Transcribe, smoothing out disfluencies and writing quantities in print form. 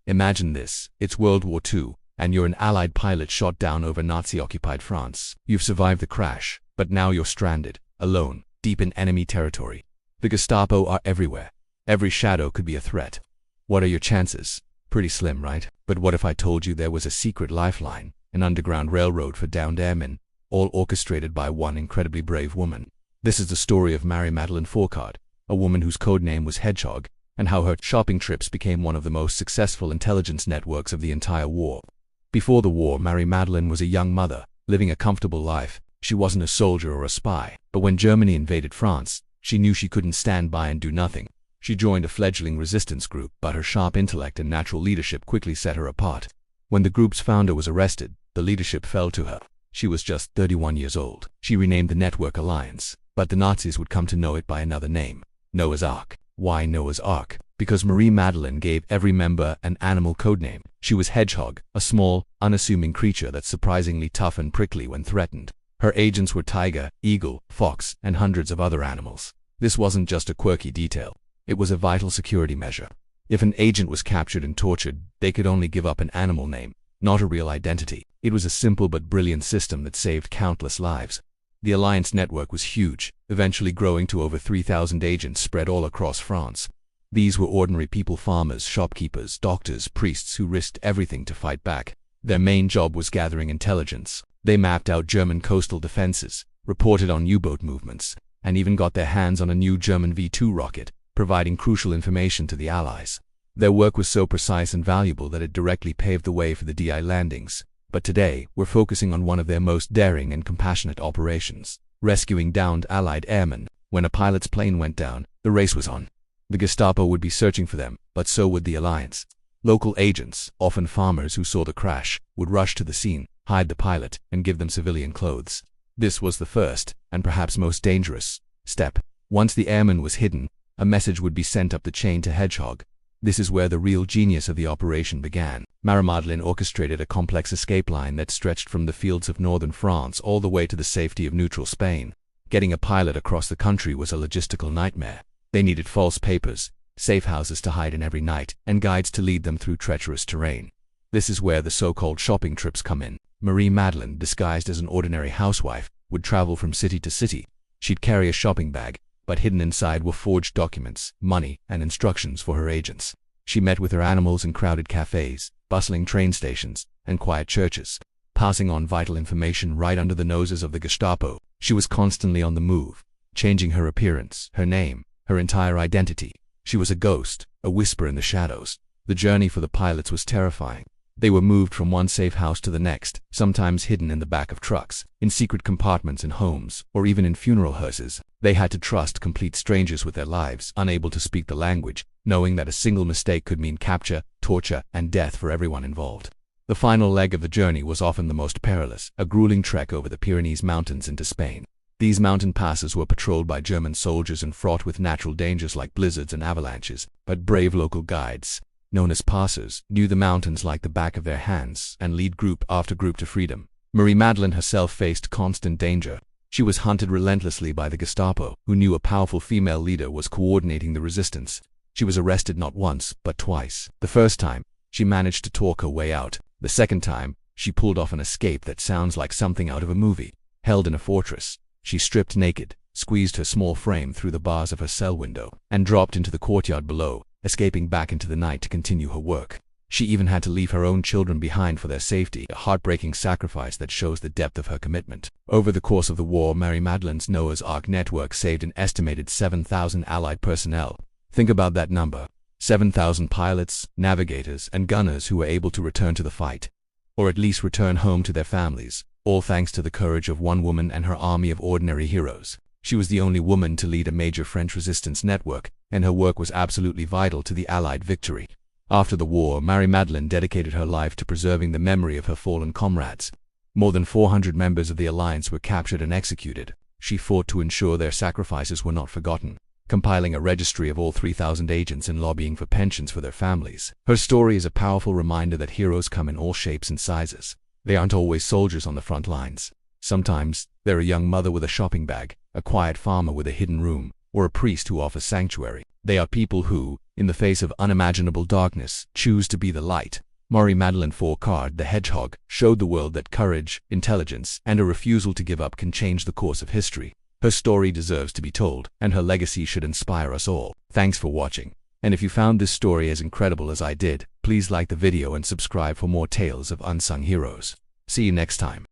Imagine this, it's World War II, and you're an Allied pilot shot down over Nazi-occupied France. You've survived the crash, but now you're stranded, alone, deep in enemy territory. The Gestapo are everywhere. Every shadow could be a threat. What are your chances? Pretty slim, right? But what if I told you there was a secret lifeline, an underground railroad for downed airmen, all orchestrated by one incredibly brave woman? This is the story of Marie-Madeleine Fourcade, a woman whose code name was Hedgehog, and how her shopping trips became one of the most successful intelligence networks of the entire war. Before the war, Marie-Madeleine was a young mother, living a comfortable life. She wasn't a soldier or a spy, but when Germany invaded France, she knew she couldn't stand by and do nothing. She joined a fledgling resistance group, but her sharp intellect and natural leadership quickly set her apart. When the group's founder was arrested, the leadership fell to her. She was just 31 years old. She renamed the network Alliance, but the Nazis would come to know it by another name, Noah's Ark. Why Noah's Ark? Because Marie-Madeleine gave every member an animal codename. She was Hedgehog, a small, unassuming creature that's surprisingly tough and prickly when threatened. Her agents were tiger, eagle, fox, and hundreds of other animals. This wasn't just a quirky detail. It was a vital security measure. If an agent was captured and tortured, they could only give up an animal name, not a real identity. It was a simple but brilliant system that saved countless lives. The Alliance network was huge, eventually growing to over 3,000 agents spread all across France. These were ordinary people, farmers, shopkeepers, doctors, priests who risked everything to fight back. Their main job was gathering intelligence. They mapped out German coastal defenses, reported on U-boat movements, and even got their hands on a new German V-2 rocket, providing crucial information to the Allies. Their work was so precise and valuable that it directly paved the way for the DI landings. But today, we're focusing on one of their most daring and compassionate operations, rescuing downed Allied airmen. When a pilot's plane went down, the race was on. The Gestapo would be searching for them, but so would the Alliance. Local agents, often farmers who saw the crash, would rush to the scene, hide the pilot, and give them civilian clothes. This was the first, and perhaps most dangerous, step. Once the airman was hidden, a message would be sent up the chain to Hedgehog. This is where the real genius of the operation began. Marie-Madeleine orchestrated a complex escape line that stretched from the fields of northern France all the way to the safety of neutral Spain. Getting a pilot across the country was a logistical nightmare. They needed false papers, safe houses to hide in every night, and guides to lead them through treacherous terrain. This is where the so-called shopping trips come in. Marie-Madeleine, disguised as an ordinary housewife, would travel from city to city. She'd carry a shopping bag, but hidden inside were forged documents, money, and instructions for her agents. She met with her animals in crowded cafes, bustling train stations, and quiet churches, passing on vital information right under the noses of the Gestapo. She was constantly on the move, changing her appearance, her name, her entire identity. She was a ghost, a whisper in the shadows. The journey for the pilots was terrifying. They were moved from one safe house to the next, sometimes hidden in the back of trucks, in secret compartments in homes, or even in funeral hearses. They had to trust complete strangers with their lives, unable to speak the language, knowing that a single mistake could mean capture, torture, and death for everyone involved. The final leg of the journey was often the most perilous, a grueling trek over the Pyrenees Mountains into Spain. These mountain passes were patrolled by German soldiers and fraught with natural dangers like blizzards and avalanches, but brave local guides, known as passers, knew the mountains like the back of their hands and lead group after group to freedom. Marie-Madeleine herself faced constant danger. She was hunted relentlessly by the Gestapo, who knew a powerful female leader was coordinating the resistance. She was arrested not once, but twice. The first time, she managed to talk her way out. The second time, she pulled off an escape that sounds like something out of a movie. Held in a fortress, she stripped naked, squeezed her small frame through the bars of her cell window, and dropped into the courtyard below, escaping back into the night to continue her work. She even had to leave her own children behind for their safety, a heartbreaking sacrifice that shows the depth of her commitment. Over the course of the war, Marie-Madeleine's Noah's Ark network saved an estimated 7,000 Allied personnel. Think about that number. 7,000 pilots, navigators, and gunners who were able to return to the fight, or at least return home to their families, all thanks to the courage of one woman and her army of ordinary heroes. She was the only woman to lead a major French resistance network, and her work was absolutely vital to the Allied victory. After the war, Marie-Madeleine dedicated her life to preserving the memory of her fallen comrades. More than 400 members of the Alliance were captured and executed. She fought to ensure their sacrifices were not forgotten, compiling a registry of all 3,000 agents and lobbying for pensions for their families. Her story is a powerful reminder that heroes come in all shapes and sizes. They aren't always soldiers on the front lines. Sometimes, they're a young mother with a shopping bag, a quiet farmer with a hidden room, or a priest who offers sanctuary. They are people who, in the face of unimaginable darkness, choose to be the light. Marie-Madeleine Fourcade, the hedgehog, showed the world that courage, intelligence, and a refusal to give up can change the course of history. Her story deserves to be told, and her legacy should inspire us all. Thanks for watching. And if you found this story as incredible as I did, please like the video and subscribe for more tales of unsung heroes. See you next time.